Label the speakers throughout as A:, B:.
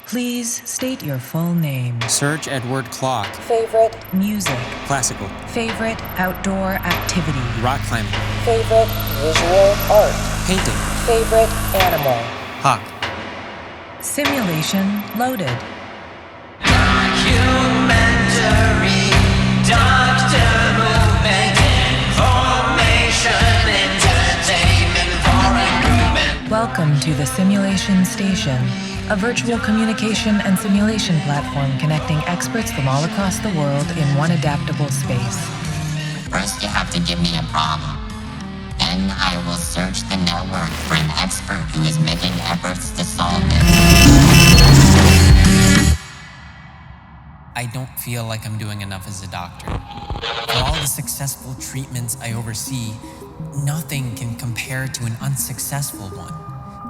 A: Please state your full name.
B: Search Edward Clock.
A: Favorite music.
B: Classical.
A: Favorite outdoor activity.
B: Rock climbing.
A: Favorite visual art.
B: Painting.
A: Favorite animal.
B: Hawk.
A: Simulation loaded.
C: Documentary, doctor movement, information, entertainment for improvement.
A: Welcome to the Simulation Station, a virtual communication and simulation platform connecting experts from all across the world in one adaptable space.
D: First, you have to give me a problem. Then I will search the network for an expert who is making efforts to solve it.
B: I don't feel like I'm doing enough as a doctor. For all the successful treatments I oversee, nothing can compare to an unsuccessful one.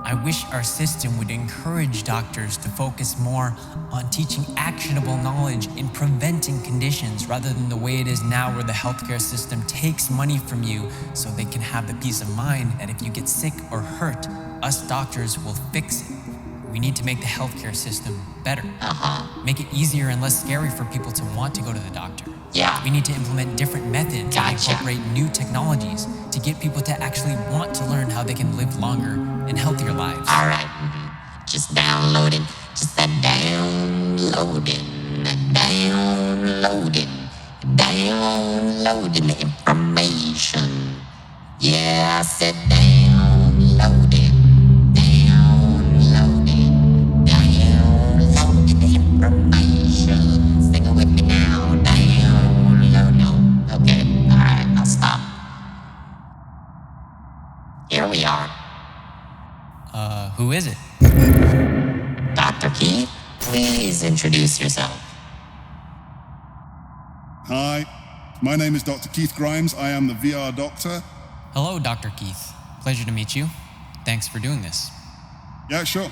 B: I wish our system would encourage doctors to focus more on teaching actionable knowledge in preventing conditions rather than the way it is now, where the healthcare system takes money from you so they can have the peace of mind that if you get sick or hurt, us doctors will fix it. We need to make the healthcare system better. Make it easier and less scary for people to want to go to the doctor.
D: Yeah.
B: We need to implement different methods and incorporate new technologies to get people to actually want to learn how they can live longer and healthier lives.
D: All right. Just downloading. Just a downloading information. Yeah, I said downloading information. Sing it with me now. Okay, all right, I'll stop. Here we are.
B: Who is it?
D: Dr. Keith, please introduce yourself.
E: Hi, my name is Dr. Keith Grimes. I am the VR doctor.
B: Hello, Dr. Keith. Pleasure to meet you. Thanks for doing this.
E: Yeah, sure.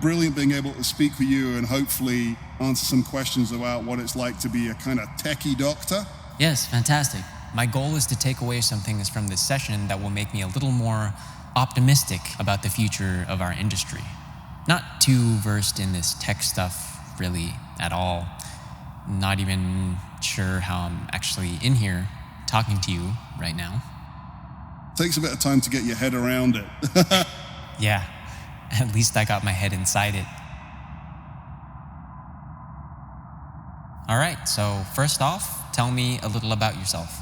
E: Brilliant being able to speak with you and hopefully answer some questions about what it's like to be a kind of techie doctor.
B: Yes, fantastic. My goal is to take away some things from this session that will make me a little more optimistic about the future of our industry. Not too versed in this tech stuff, really, at all. Not even sure how I'm actually in here talking to you right now.
E: Takes a bit of time to get your head around it.
B: Yeah, at least I got my head inside it. All right, so first off, tell me a little about yourself.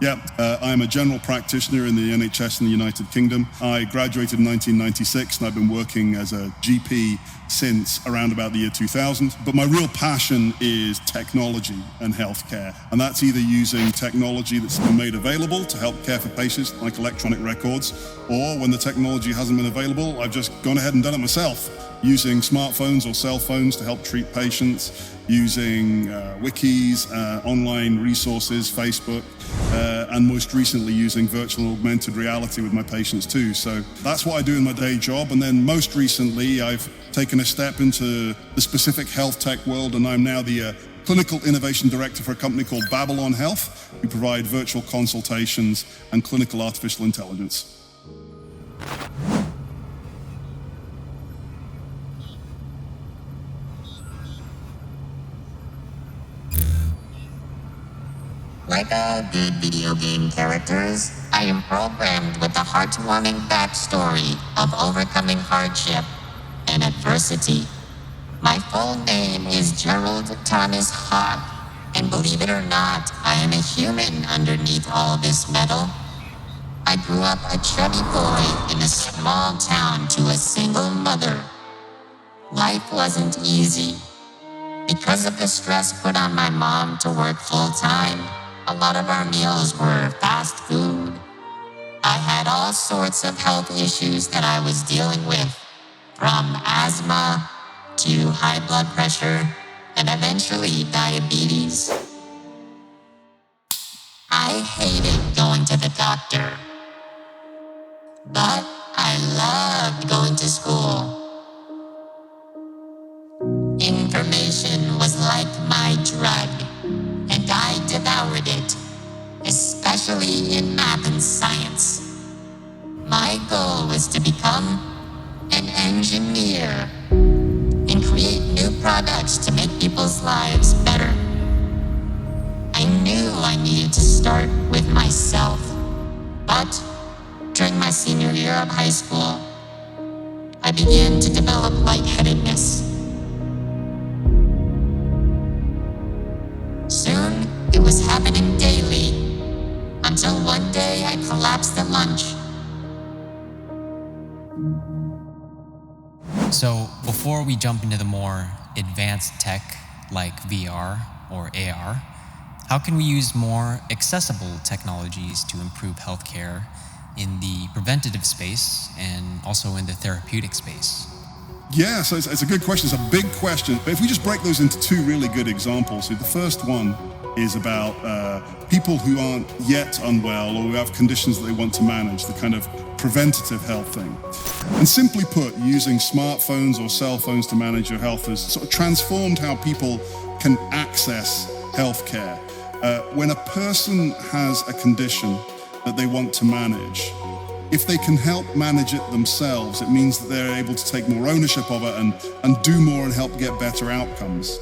E: Yeah, I'm a general practitioner in the NHS in the United Kingdom. I graduated in 1996 and I've been working as a GP since around about the year 2000. But my real passion is technology and healthcare. And that's either using technology that's been made available to help care for patients, like electronic records, or when the technology hasn't been available, I've just gone ahead and done it myself, using smartphones or cell phones to help treat patients, using wikis, online resources, Facebook, and most recently using virtual and augmented reality with my patients too. So that's what I do in my day job. And then most recently, I've taken a step into the specific health tech world, and I'm now the Clinical Innovation Director for a company called Babylon Health. We provide virtual consultations and clinical artificial intelligence.
D: Like all good video game characters, I am programmed with a heartwarming backstory of overcoming hardship and adversity. My full name is Gerald Thomas Hawk, and believe it or not, I am a human underneath all this metal. I grew up a chubby boy in a small town to a single mother. Life wasn't easy. Because of the stress put on my mom to work full-time, a lot of our meals were fast food. I had all sorts of health issues that I was dealing with, from asthma to high blood pressure and eventually diabetes. I hated going to the doctor, but I loved going to school. Information was like my drug, and I devoured it, especially in math and science. My goal was to become an engineer. In and create new products to make people's lives better. I knew I needed to start with myself, but during my senior year of high school, I began to develop lightheadedness. Soon, it was happening daily, until one day I collapsed at lunch.
B: So, before we jump into the more advanced tech like VR or AR, how can we use more accessible technologies to improve healthcare in the preventative space and also in the therapeutic space?
E: Yeah, so it's a good question. It's a big question. But if we just break those into two really good examples, so the first one is about people who aren't yet unwell or who have conditions that they want to manage, the kind of preventative health thing. And simply put, using smartphones or cell phones to manage your health has sort of transformed how people can access healthcare. When a person has a condition that they want to manage, if they can help manage it themselves, it means that they're able to take more ownership of it and do more and help get better outcomes.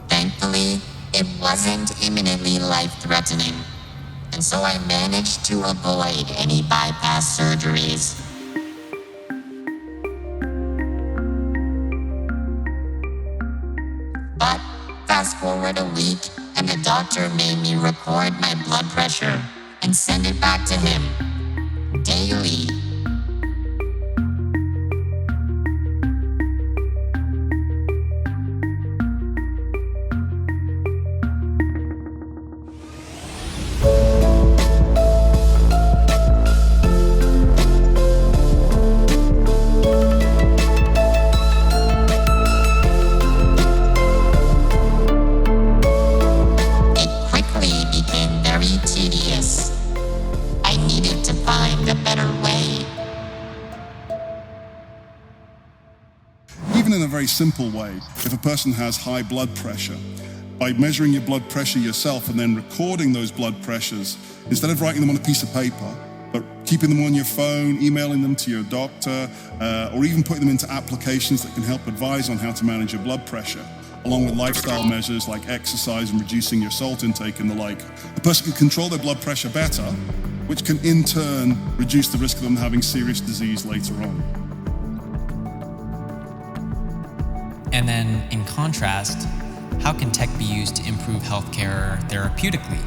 D: Thankfully, it wasn't imminently life-threatening, and so I managed to avoid any bypass surgeries. But fast forward a week, and the doctor made me record my blood pressure and send it back to him daily.
E: Even in a very simple way, if a person has high blood pressure, by measuring your blood pressure yourself and then recording those blood pressures, instead of writing them on a piece of paper, but keeping them on your phone, emailing them to your doctor, or even putting them into applications that can help advise on how to manage your blood pressure, along with lifestyle measures like exercise and reducing your salt intake and the like, the person can control their blood pressure better, which can in turn reduce the risk of them having serious disease later on.
B: And then, in contrast, how can tech be used to improve healthcare therapeutically?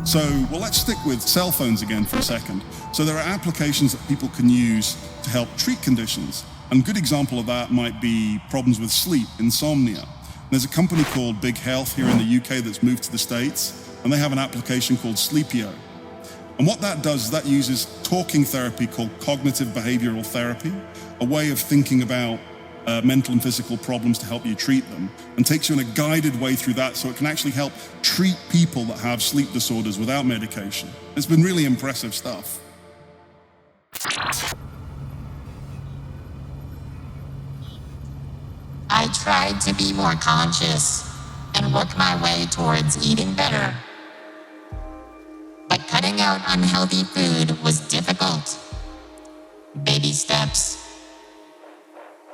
E: So, well, let's stick with cell phones again for a second. So there are applications that people can use to help treat conditions. And a good example of that might be problems with sleep, insomnia. There's a company called Big Health here in the UK that's moved to the States, and they have an application called Sleepio. And what that does is that uses talking therapy called cognitive behavioral therapy, a way of thinking about mental and physical problems to help you treat them, and takes you in a guided way through that so it can actually help treat people that have sleep disorders without medication. It's been really impressive stuff.
D: I tried to be more conscious and work my way towards eating better. But cutting out unhealthy food was difficult. Baby steps.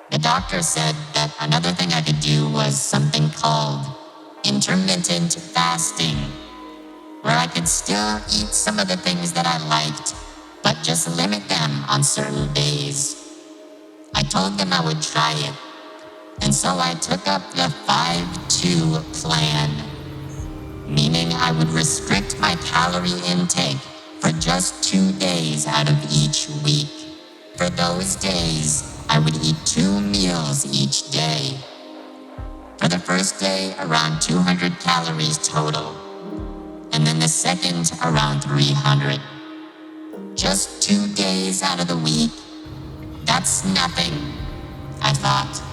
D: The doctor said that another thing I could do was something called intermittent fasting, where I could still eat some of the things that I liked, but just limit them on certain days. I told them I would try it, and so I took up the 5-2 plan, meaning I would restrict my calorie intake for just 2 days out of each week. For those days, I would eat 2 meals each day. For the first day, around 200 calories total, and then the second, around 300. Just 2 days out of the week. That's nothing, I thought.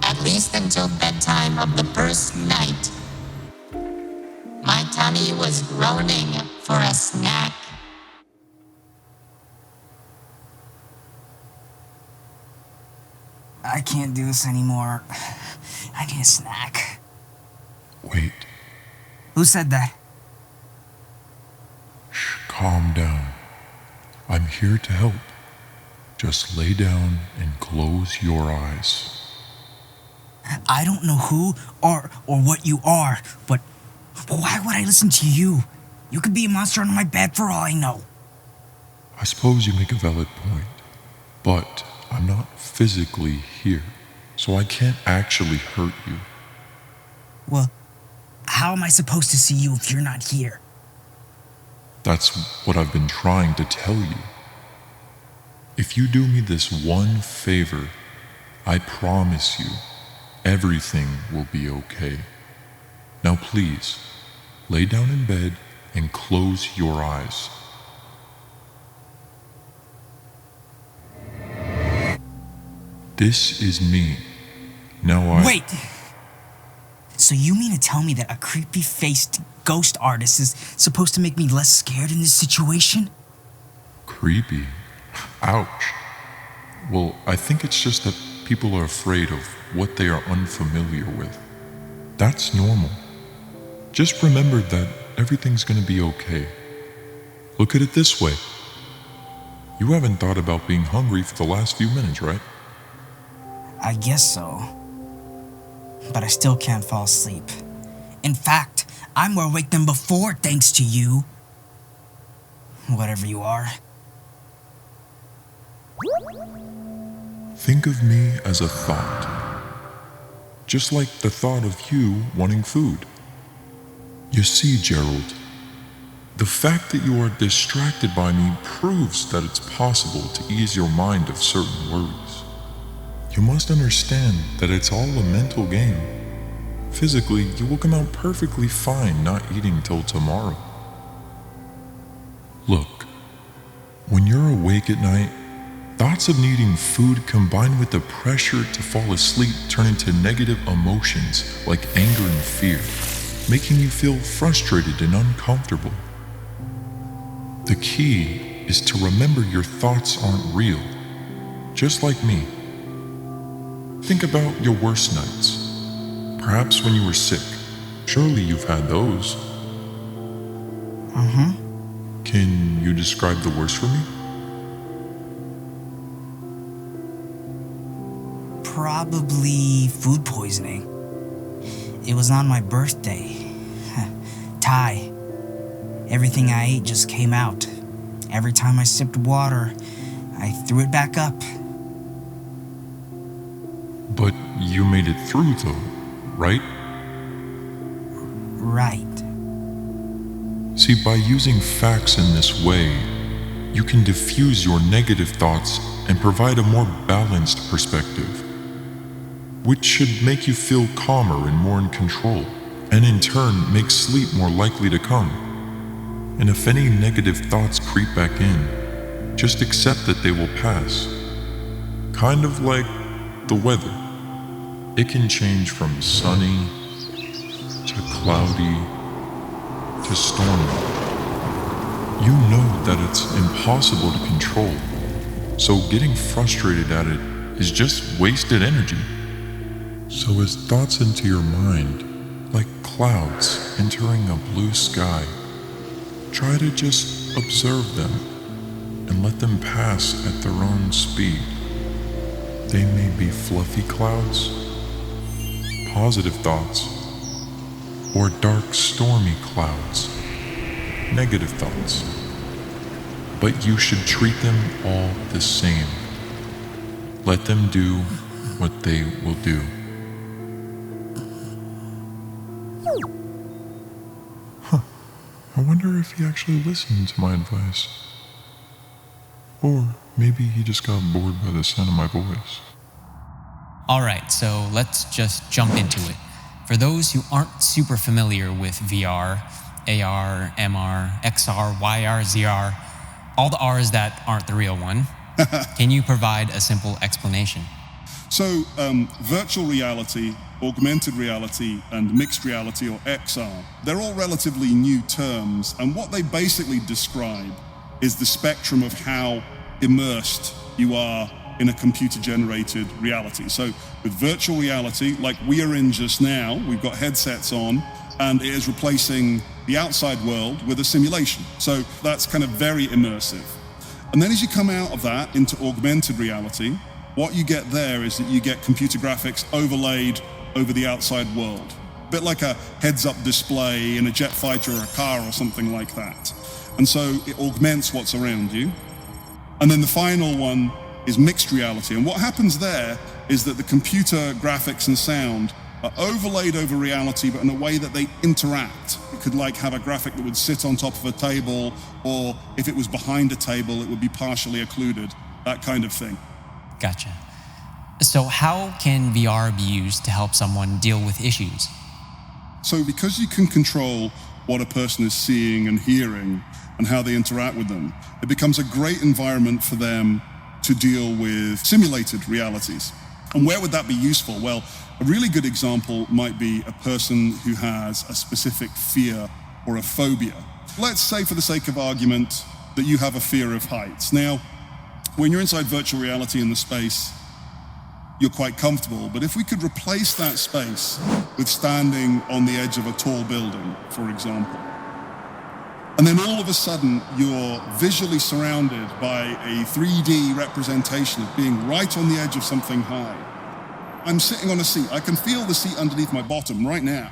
D: At least until bedtime of the first night. My tummy was groaning for a snack.
F: I can't do this anymore. I need a snack.
G: Wait.
F: Who said that?
G: Shh, calm down. I'm here to help. Just lay down and close your eyes.
F: I don't know who or what you are, but why would I listen to you? You could be a monster under my bed for all I know.
G: I suppose you make a valid point, but I'm not physically here, so I can't actually hurt you.
F: Well, how am I supposed to see you if you're not here?
G: That's what I've been trying to tell you. If you do me this one favor, I promise you, everything will be okay. Now please, lay down in bed and close your eyes. This is me. Now
F: Wait! So you mean to tell me that a creepy-faced ghost artist is supposed to make me less scared in this situation?
G: Creepy? Ouch. Well, I think it's just that people are afraid of what they are unfamiliar with. That's normal. Just remember that everything's gonna be okay. Look at it this way. You haven't thought about being hungry for the last few minutes, right?
F: I guess so. But I still can't fall asleep. In fact, I'm more awake than before thanks to you. Whatever you are.
G: Think of me as a thought. Just like the thought of you wanting food. You see, Gerald, the fact that you are distracted by me proves that it's possible to ease your mind of certain worries. You must understand that it's all a mental game. Physically, you will come out perfectly fine not eating till tomorrow. Look, when you're awake at night, thoughts of needing food combined with the pressure to fall asleep turn into negative emotions like anger and fear, making you feel frustrated and uncomfortable. The key is to remember your thoughts aren't real, just like me. Think about your worst nights. Perhaps when you were sick. Surely you've had those. Can you describe the worst for me?
F: Probably food poisoning. It was on my birthday. Ty. Everything I ate just came out. Every time I sipped water, I threw it back up.
G: But you made it through though, right?
F: Right.
G: See, by using facts in this way, you can diffuse your negative thoughts and provide a more balanced perspective, which should make you feel calmer and more in control, and in turn make sleep more likely to come. And if any negative thoughts creep back in, just accept that they will pass. Kind of like the weather. It can change from sunny to cloudy to stormy. You know that it's impossible to control, so getting frustrated at it is just wasted energy. So as thoughts enter your mind, like clouds entering a blue sky, try to just observe them and let them pass at their own speed. They may be fluffy clouds, positive thoughts, or dark stormy clouds, negative thoughts. But you should treat them all the same. Let them do what they will do. I wonder if he actually listened to my advice. Or maybe he just got bored by the sound of my voice.
B: Alright, so let's just jump into it. For those who aren't super familiar with VR, AR, MR, XR, YR, ZR, all the R's that aren't the real one, can you provide a simple explanation?
E: So, virtual reality, augmented reality, and mixed reality, or XR, they're all relatively new terms, and what they basically describe is the spectrum of how immersed you are in a computer-generated reality. So with virtual reality, like we are in just now, we've got headsets on, and it is replacing the outside world with a simulation. So that's kind of very immersive. And then as you come out of that into augmented reality, what you get there is that you get computer graphics overlaid over the outside world. A bit like a heads-up display in a jet fighter or a car or something like that. And so it augments what's around you. And then the final one is mixed reality. And what happens there is that the computer graphics and sound are overlaid over reality, but in a way that they interact. It could like have a graphic that would sit on top of a table, or if it was behind a table, it would be partially occluded, that kind of thing.
B: Gotcha. So how can VR be used to help someone deal with issues?
E: So because you can control what a person is seeing and hearing and how they interact with them, it becomes a great environment for them to deal with simulated realities. And where would that be useful? Well, a really good example might be a person who has a specific fear or a phobia. Let's say, for the sake of argument, that you have a fear of heights. Now, when you're inside virtual reality in the space, you're quite comfortable, but if we could replace that space with standing on the edge of a tall building, for example, and then all of a sudden you're visually surrounded by a 3D representation of being right on the edge of something high. I'm sitting on a seat. I can feel the seat underneath my bottom right now,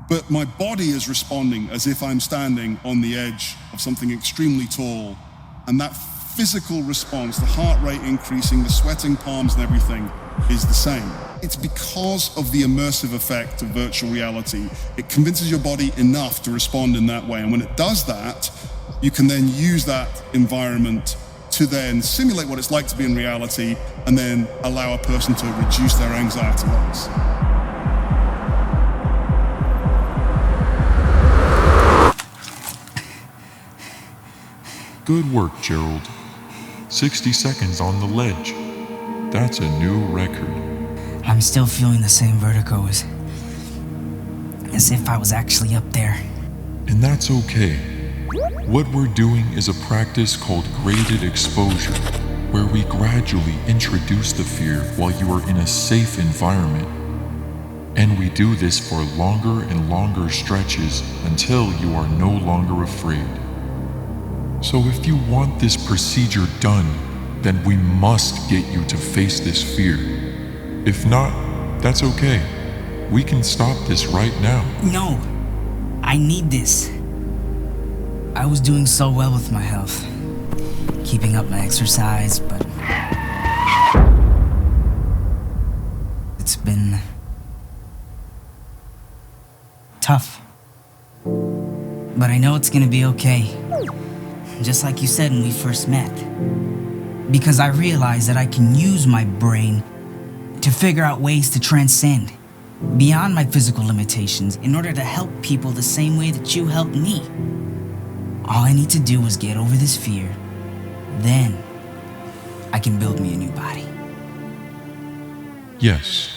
E: but my body is responding as if I'm standing on the edge of something extremely tall, and that physical response, the heart rate increasing, the sweating palms and everything is the same. It's because of the immersive effect of virtual reality. It convinces your body enough to respond in that way. And when it does that, you can then use that environment to then simulate what it's like to be in reality and then allow a person to reduce their anxiety levels.
G: Good work, Gerald. 60 seconds on the ledge. That's a new record.
F: I'm still feeling the same vertigo as if I was actually up there.
G: And that's okay. What we're doing is a practice called graded exposure, where we gradually introduce the fear while you are in a safe environment. And we do this for longer and longer stretches until you are no longer afraid. So if you want this procedure done, then we must get you to face this fear. If not, that's okay. We can stop this right now.
F: No, I need this. I was doing so well with my health, keeping up my exercise, but it's been tough. But I know it's gonna be okay. Just like you said when we first met. Because I realized that I can use my brain to figure out ways to transcend beyond my physical limitations in order to help people the same way that you helped me. All I need to do is get over this fear. Then I can build me a new body.
G: Yes,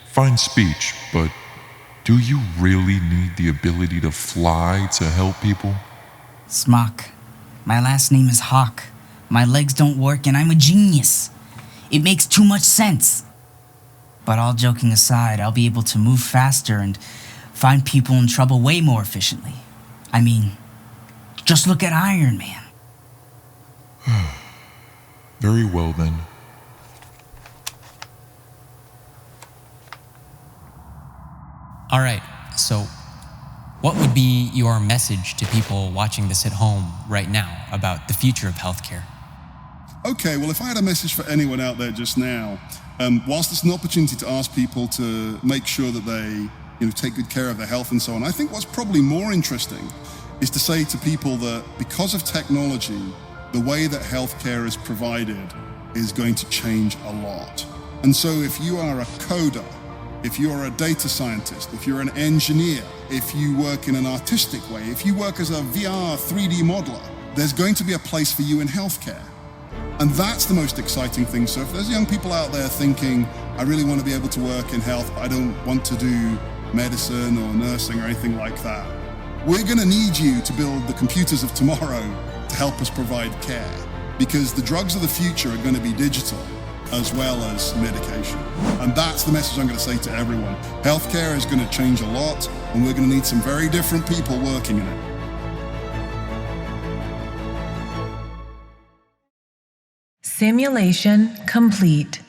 G: fine speech, but do you really need the ability to fly to help people?
F: Smock. My last name is Hawk. My legs don't work and I'm a genius. It makes too much sense. But all joking aside, I'll be able to move faster and find people in trouble way more efficiently. I mean, just look at Iron Man.
G: Very well then.
B: All right, so what would be your message to people watching this at home right now about the future of healthcare?
E: Okay, well, if I had a message for anyone out there just now, whilst it's an opportunity to ask people to make sure that they take good care of their health and so on, I think what's probably more interesting is to say to people that because of technology, the way that healthcare is provided is going to change a lot. And so if you are a coder, if you're a data scientist, if you're an engineer, if you work in an artistic way, if you work as a VR 3D modeler, there's going to be a place for you in healthcare. And that's the most exciting thing. So if there's young people out there thinking, I really want to be able to work in health, but I don't want to do medicine or nursing or anything like that, we're going to need you to build the computers of tomorrow to help us provide care. Because the drugs of the future are going to be digital as well as medication. And that's the message I'm going to say to everyone. Healthcare is going to change a lot, and we're going to need some very different people working in it.
A: Simulation complete.